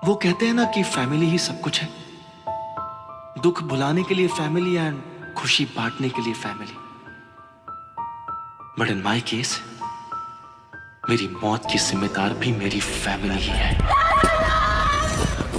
वो कहते हैं ना कि फैमिली ही सब कुछ है। दुख भुलाने के लिए फैमिली एंड खुशी बांटने के लिए family. But in my case मेरी मौत की जिम्मेदार भी मेरी फैमिली ही है।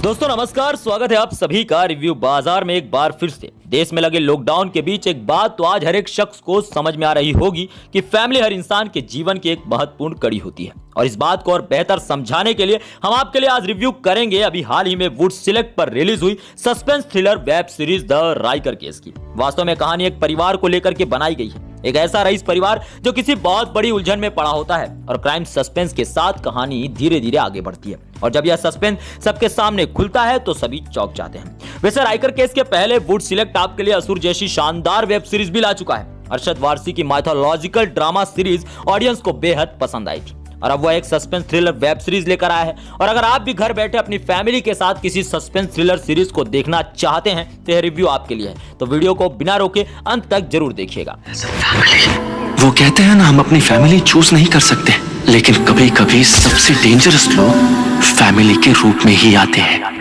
दोस्तों नमस्कार, स्वागत है आप सभी का रिव्यू बाजार में एक बार फिर से। देश में लगे लॉकडाउन के बीच एक बात तो आज हर एक शख्स को समझ में आ रही होगी कि फैमिली हर इंसान के जीवन की एक महत्वपूर्ण कड़ी होती है। और इस बात को और बेहतर समझाने के लिए हम आपके लिए आज रिव्यू करेंगे अभी हाल ही में वुड सिलेक्ट पर रिलीज हुई suspense thriller web series the Raikar case की। वास्तव में कहानी एक परिवार को लेकर के बनाई गई है। एक ऐसा रईस परिवार जो किसी बहुत बड़ी उलझन में पड़ा होता है और क्राइम सस्पेंस के साथ कहानी धीरे धीरे आगे बढ़ती है। और जब यह सस्पेंस सबके सामने खुलता है तो सभी चौंक जाते हैं। वैसे राइकर केस के पहले वुड सिलेक्ट आपके लिए असुर जैसी शानदार वेब सीरीज भी ला चुका है। अरशद वारसी की माइथोलॉजिकल ड्रामा सीरीज ऑडियंस को बेहद पसंद आई थी और अब वह एक सस्पेंस थ्रिलर वेब सीरीज लेकर आया है। और अगर आप भी घर बैठे अपनी फैमिली के साथ किसी सस्पेंस थ्रिलर सीरीज को देखना चाहते हैं तो यह रिव्यू आपके लिए है। तो वीडियो को बिना रोके अंत तक जरूर देखिएगा। वो कहते हैं ना, हम अपनी फैमिली चूज नहीं कर सकते, लेकिन कभी कभी सबसे डेंजरस लोग फैमिली के रूप में ही आते हैं।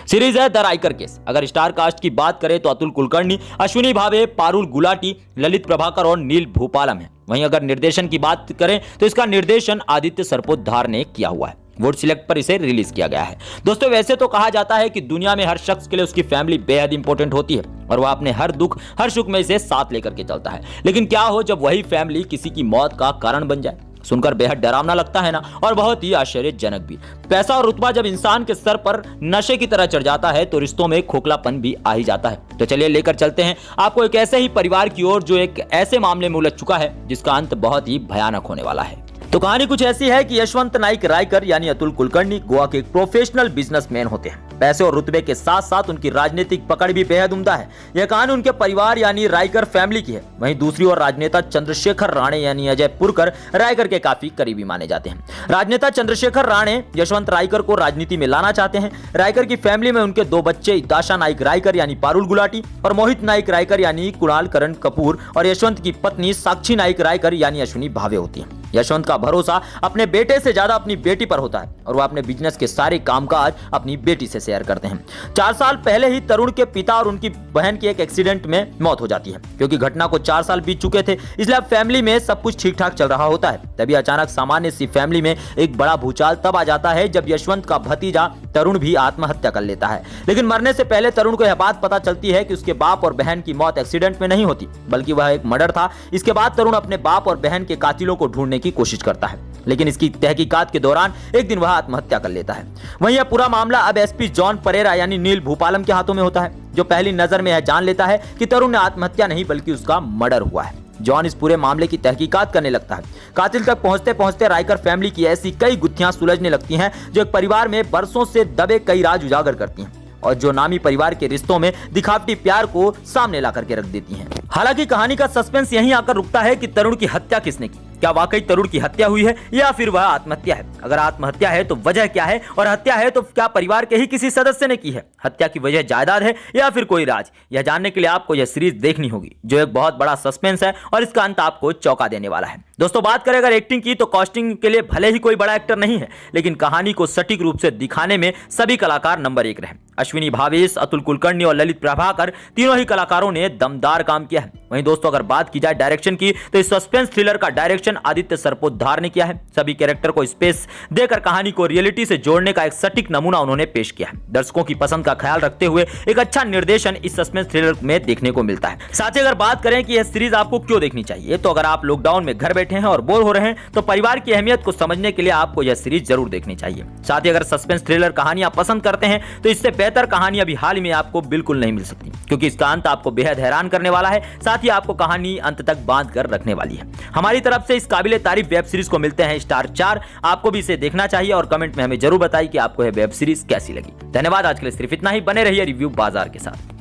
सीरीज है द राइकर केस। अगर स्टार कास्ट की बात करें तो अतुल कुलकर्णी, अश्विनी भावे, पारुल गुलाटी, ललित प्रभाकर और नील भूपालम है। वहीं अगर निर्देशन की बात करें तो इसका निर्देशन आदित्य सरपोतधार ने किया हुआ है। वुड सिलेक्ट पर इसे रिलीज किया गया है। दोस्तों वैसे तो कहा जाता है कि दुनिया में हर शख्स के लिए उसकी फैमिली बेहद इंपॉर्टेंट होती है और वह अपने हर दुख हर सुख में इसे साथ लेकर के चलता है। लेकिन क्या हो जब वही फैमिली किसी की मौत का कारण बन जाए? सुनकर बेहद डरावना लगता है ना, और बहुत ही आश्चर्यजनक भी। पैसा और रुतबा जब इंसान के सर पर नशे की तरह चढ़ जाता है तो रिश्तों में खोखलापन भी आ ही जाता है। तो चलिए लेकर चलते हैं आपको एक ऐसे ही परिवार की ओर जो एक ऐसे मामले में उलझ चुका है जिसका अंत बहुत ही भयानक होने वाला है। तो कहानी कुछ ऐसी है कि यशवंत नाइक राइकर यानी अतुल कुलकर्णी गोवा के एक प्रोफेशनल बिजनेसमैन होते हैं। पैसे और रुतबे के साथ साथ उनकी राजनीतिक पकड़ भी बेहद उम्दा है। यह कहानी उनके परिवार यानी राइकर फैमिली की है। वहीं दूसरी ओर राजनेता चंद्रशेखर राणे यानी अजय पुरकर राइकर के काफी करीबी माने जाते हैं। राजनेता चंद्रशेखर राणे यशवंत राइकर को राजनीति में लाना चाहते हैं। राइकर की फैमिली में उनके दो बच्चे इताशा नाइक राइकर यानी पारुल गुलाटी और मोहित नाइक राइकर यानी कुणाल करण कपूर और यशवंत की पत्नी साक्षी नाइक राइकर यानी अश्विनी भावे होती है। यशवंत का भरोसा अपने बेटे से ज्यादा अपनी बेटी पर होता है और वह अपने बिजनेस के सारे कामकाज अपनी बेटी से शेयर करते हैं। 4 साल पहले ही तरुण के पिता और उनकी बहन की एक एक्सीडेंट में मौत हो जाती है। क्योंकि घटना को 4 साल बीत चुके थे इसलिए अब फैमिली में सब कुछ ठीक ठाक चल रहा होता है। तभी अचानक सामान्य सी फैमिली में एक बड़ा भूचाल तब आ जाता है जब यशवंत का भतीजा तरुण भी आत्महत्या कर लेता है। लेकिन मरने से पहले तरुण को यह बात पता चलती है कि उसके बाप और बहन की मौत एक्सीडेंट में नहीं होती बल्कि वह एक मर्डर था। इसके बाद तरुण अपने बाप और बहन के कातिलों को ढूंढने की कोशिश करता है, लेकिन इसकी तहकीकात के दौरान एक दिन वह आत्महत्या कर लेता है। वहीं यह पूरा मामला अब एसपी जॉन परेरा यानी नील भूपालम के हाथों में होता है, जो पहली नजर में यह जान लेता है कि तरुण ने आत्महत्या नहीं बल्कि उसका मर्डर हुआ है। जॉन इस पूरे मामले की तहकीकात करने लगता है। कातिल तक पहुंचते पहुंचते राइकर फैमिली की ऐसी कई गुत्थियां सुलझने लगती हैं जो एक परिवार में बरसों से दबे कई राज उजागर करती हैं और जो नामी परिवार के रिश्तों में दिखावटी प्यार को सामने ला करके रख देती हैं। हालांकि कहानी का सस्पेंस यहीं आकर रुकता है कि तरुण की हत्या किसने की। क्या वाकई तरुण की हत्या हुई है या फिर वह आत्महत्या है? अगर आत्महत्या है तो वजह क्या है, और हत्या है तो क्या परिवार के ही किसी सदस्य ने की है? हत्या की वजह जायदाद है या फिर कोई राज? यह जानने के लिए आपको यह सीरीज देखनी होगी जो एक बहुत बड़ा सस्पेंस है और इसका अंत आपको चौंका देने वाला है। दोस्तों बात करें अगर एक्टिंग की तो कॉस्टिंग के लिए भले ही कोई बड़ा एक्टर नहीं है, लेकिन कहानी को सटीक रूप से दिखाने में सभी कलाकार नंबर 1 रहे। अश्विनी भावेश, अतुल कुलकर्णी और ललित प्रभाकर तीनों ही कलाकारों ने दमदार काम किया है। वहीं दोस्तों अगर बात की जाए डायरेक्शन की तो इस सस्पेंस थ्रिलर का डायरेक्शन आदित्य सरपोतधार ने किया है। सभी कैरेक्टर को स्पेस देकर कहानी को रियलिटी से जोड़ने का एक सटीक नमूना उन्होंने पेश किया है। दर्शकों की पसंद का ख्याल रखते हुए एक अच्छा निर्देशन इस सस्पेंस थ्रिलर में देखने को मिलता है। साथ ही अगर बात करें कि यह सीरीज आपको क्यों देखनी चाहिए, तो अगर आप लॉकडाउन में घर बैठे हैं और बोर हो रहे हैं तो परिवार की अहमियत को समझने के लिए आपको यह सीरीज जरूर देखनी चाहिए। साथ ही अगर सस्पेंस थ्रिलर कहानियां पसंद करते हैं तो इससे बेहतर कहानी अभी हाल ही में आपको बिल्कुल नहीं मिल सकती, क्योंकि इसका अंत आपको बेहद हैरान करने वाला है। साथ ही आपको कहानी अंत तक बांध कर रखने वाली है। हमारी तरफ से इस काबिले तारीफ वेब सीरीज को मिलते हैं स्टार 4। आपको भी इसे देखना चाहिए और कमेंट में हमें जरूर बताइए कि आपको यह वेब सीरीज कैसी लगी। धन्यवाद। आज के लिए सिर्फ इतना ही। बने रहिए रिव्यू बाजार के साथ।